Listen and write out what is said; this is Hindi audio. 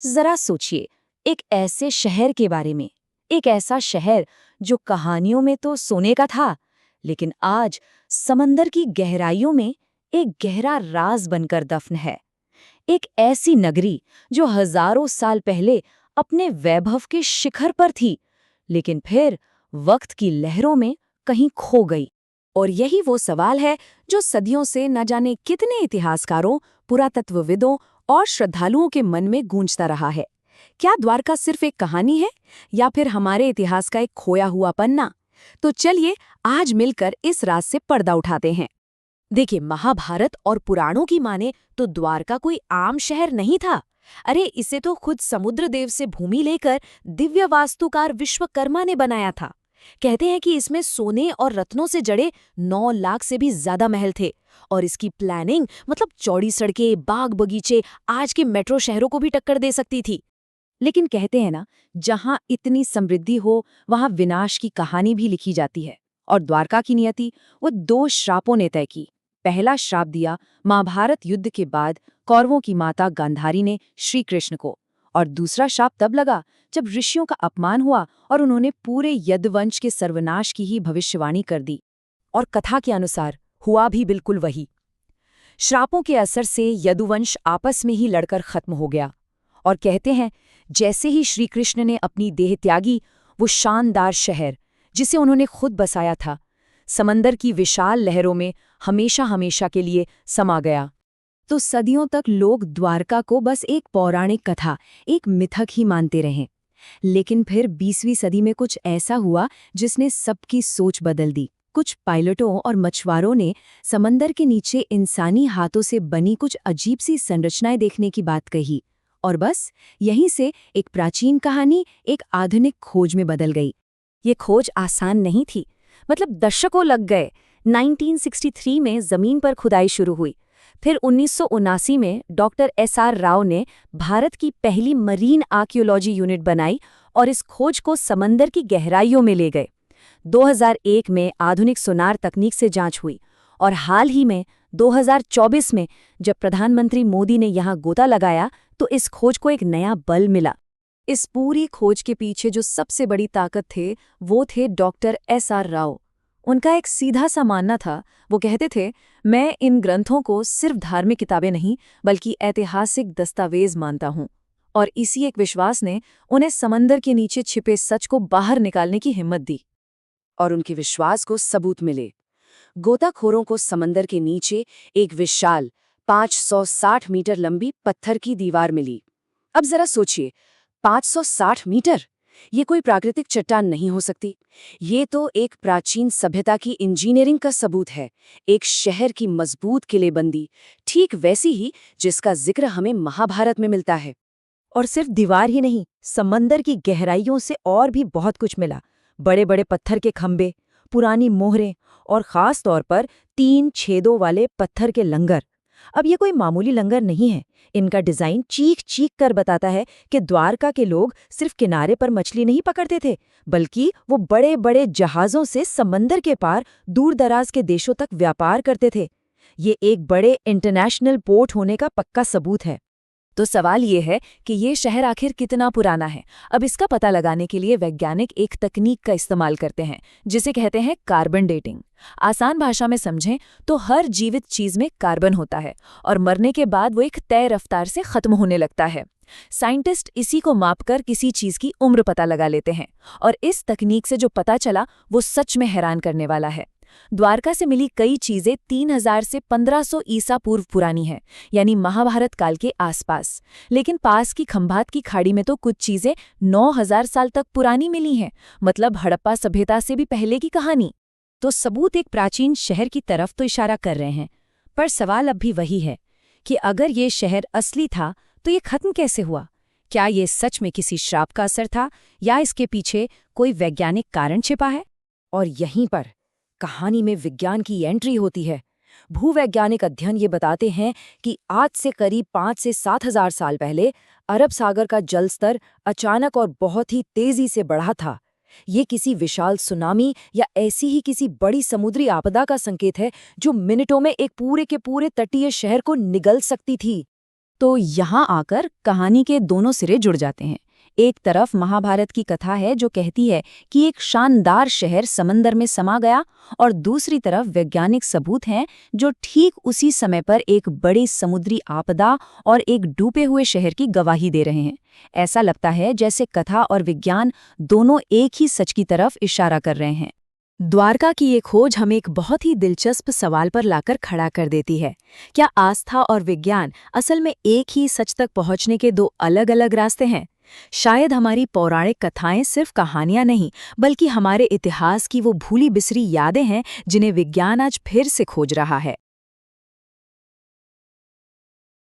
जरा सोचिए, एक ऐसे शहर के बारे में, एक ऐसा शहर जो कहानियों में तो सोने का था, लेकिन आज समंदर की गहराइयों में एक गहरा राज बनकर दफन है। एक ऐसी नगरी जो हजारों साल पहले अपने वैभव के शिखर पर थी, लेकिन फिर वक्त की लहरों में कहीं खो गई। और यही वो सवाल है जो सदियों से न जाने कितने इतिहासकारों, पुरातत्वविदों और श्रद्धालुओं के मन में गूंजता रहा है। क्या द्वारका सिर्फ एक कहानी है या फिर हमारे इतिहास का एक खोया हुआ पन्ना? तो चलिए आज मिलकर इस राज से पर्दा उठाते हैं। देखिए, महाभारत और पुराणों की माने तो द्वारका कोई आम शहर नहीं था। अरे, इसे तो खुद समुद्रदेव से भूमि लेकर दिव्य वास्तुकार विश्वकर्मा ने बनाया था। कहते हैं कि इसमें सोने और रत्नों से जड़े 9 लाख से भी ज्यादा महल थे। और इसकी प्लानिंग मतलब चौड़ी सड़कें, बाग बगीचे आज के मेट्रो शहरों को भी टक्कर दे सकती थी। लेकिन कहते हैं ना, जहां इतनी समृद्धि हो वहां विनाश की कहानी भी लिखी जाती है। और द्वारका की नियति वो 2 श्रापों ने तय की। पहला श्राप दिया महाभारत युद्ध के बाद कौरवों की माता गांधारी ने श्री कृष्ण को, और दूसरा श्राप तब लगा जब ऋषियों का अपमान हुआ और उन्होंने पूरे यदुवंश के सर्वनाश की ही भविष्यवाणी कर दी। और कथा के अनुसार हुआ भी बिल्कुल वही। श्रापों के असर से यदुवंश आपस में ही लड़कर खत्म हो गया। और कहते हैं, जैसे ही श्री कृष्ण ने अपनी देह त्यागी, वो शानदार शहर जिसे उन्होंने खुद बसाया था, समंदर की विशाल लहरों में हमेशा हमेशा के लिए समा गया। तो सदियों तक लोग द्वारका को बस एक पौराणिक कथा, एक मिथक ही मानते रहे। लेकिन फिर 20वीं सदी में कुछ ऐसा हुआ जिसने सबकी सोच बदल दी। कुछ पायलटों और मछुआरों ने समंदर के नीचे इंसानी हाथों से बनी कुछ अजीब सी संरचनाएं देखने की बात कही। और बस यहीं से एक प्राचीन कहानी एक आधुनिक खोज में बदल गई। ये खोज आसान नहीं थी, मतलब दशकों लग गए। 1963 में जमीन पर खुदाई शुरू हुई। फिर 1979 में डॉक्टर एसआर राव ने भारत की पहली मरीन आर्कियोलॉजी यूनिट बनाई और इस खोज को समंदर की गहराइयों में ले गए। 2001 में आधुनिक सोनार तकनीक से जांच हुई और हाल ही में 2024 में जब प्रधानमंत्री मोदी ने यहां गोता लगाया तो इस खोज को एक नया बल मिला। इस पूरी खोज के पीछे जो सबसे बड़ी ताकत थे वो थे डॉक्टर एसआर राव। उनका एक सीधा सा मानना था। वो कहते थे, मैं इन ग्रंथों को सिर्फ धार्मिक किताबें नहीं बल्कि ऐतिहासिक दस्तावेज मानता हूँ। और इसी एक विश्वास ने उन्हें समंदर के नीचे छिपे सच को बाहर निकालने की हिम्मत दी। और उनके विश्वास को सबूत मिले। गोताखोरों को समंदर के नीचे एक विशाल 560 मीटर लंबी पत्थर की दीवार मिली। अब जरा सोचिए, 560 मीटर, ये कोई प्राकृतिक चट्टान नहीं हो सकती। ये तो एक प्राचीन सभ्यता की इंजीनियरिंग का सबूत है। एक शहर की मजबूत किलेबंदी, ठीक वैसी ही जिसका जिक्र हमें महाभारत में मिलता है। और सिर्फ दीवार ही नहीं, समंदर की गहराइयों से और भी बहुत कुछ मिला। बड़े बड़े पत्थर के खंभे, पुरानी मोहरें और खास तौर पर 3 छेदों वाले पत्थर के लंगर। अब ये कोई मामूली लंगर नहीं है। इनका डिजाइन चीख चीख कर बताता है कि द्वारका के लोग सिर्फ किनारे पर मछली नहीं पकड़ते थे, बल्कि वो बड़े बड़े जहाजों से समंदर के पार दूर दराज के देशों तक व्यापार करते थे। ये एक बड़े इंटरनेशनल पोर्ट होने का पक्का सबूत है। तो सवाल ये है कि ये शहर आखिर कितना पुराना है। अब इसका पता लगाने के लिए वैज्ञानिक एक तकनीक का इस्तेमाल करते हैं जिसे कहते हैं कार्बन डेटिंग। आसान भाषा में समझें तो हर जीवित चीज में कार्बन होता है और मरने के बाद वो एक तय रफ्तार से खत्म होने लगता है। साइंटिस्ट इसी को मापकर किसी चीज की उम्र पता लगा लेते हैं और इस तकनीक से जो पता चला वो सच में हैरान करने वाला है। द्वारका से मिली कई चीजें 3000 से 1500 ईसा पूर्व पुरानी हैं, यानी महाभारत काल के आसपास। लेकिन पास की खंभात की खाड़ी में तो कुछ चीजें 9000 साल तक पुरानी मिली हैं, मतलब हड़प्पा सभ्यता से भी पहले की कहानी। तो सबूत एक प्राचीन शहर की तरफ तो इशारा कर रहे हैं, पर सवाल अब भी वही है कि अगर ये शहर असली था तो ये खत्म कैसे हुआ? क्या ये सच में किसी श्राप का असर था या इसके पीछे कोई वैज्ञानिक कारण छिपा है? और यहीं पर कहानी में विज्ञान की एंट्री होती है। भूवैज्ञानिक अध्ययन ये बताते हैं कि आज से करीब 5 से 7,000 साल पहले अरब सागर का जल स्तर अचानक और बहुत ही तेजी से बढ़ा था। ये किसी विशाल सुनामी या ऐसी ही किसी बड़ी समुद्री आपदा का संकेत है जो मिनटों में एक पूरे के पूरे तटीय शहर को निगल सकती थी। तो यहाँ आकर कहानी के दोनों सिरे जुड़ जाते हैं। एक तरफ महाभारत की कथा है जो कहती है कि एक शानदार शहर समंदर में समा गया, और दूसरी तरफ वैज्ञानिक सबूत हैं जो ठीक उसी समय पर एक बड़ी समुद्री आपदा और एक डूबे हुए शहर की गवाही दे रहे हैं। ऐसा लगता है जैसे कथा और विज्ञान दोनों एक ही सच की तरफ इशारा कर रहे हैं। द्वारका की ये खोज हमें एक बहुत ही दिलचस्प सवाल पर लाकर खड़ा कर देती है। क्या आस्था और विज्ञान असल में एक ही सच तक पहुंचने के दो अलग-अलग रास्ते हैं? शायद हमारी पौराणिक कथाएं सिर्फ कहानियां नहीं, बल्कि हमारे इतिहास की वो भूली बिसरी यादें हैं जिन्हें विज्ञान आज फिर से खोज रहा है।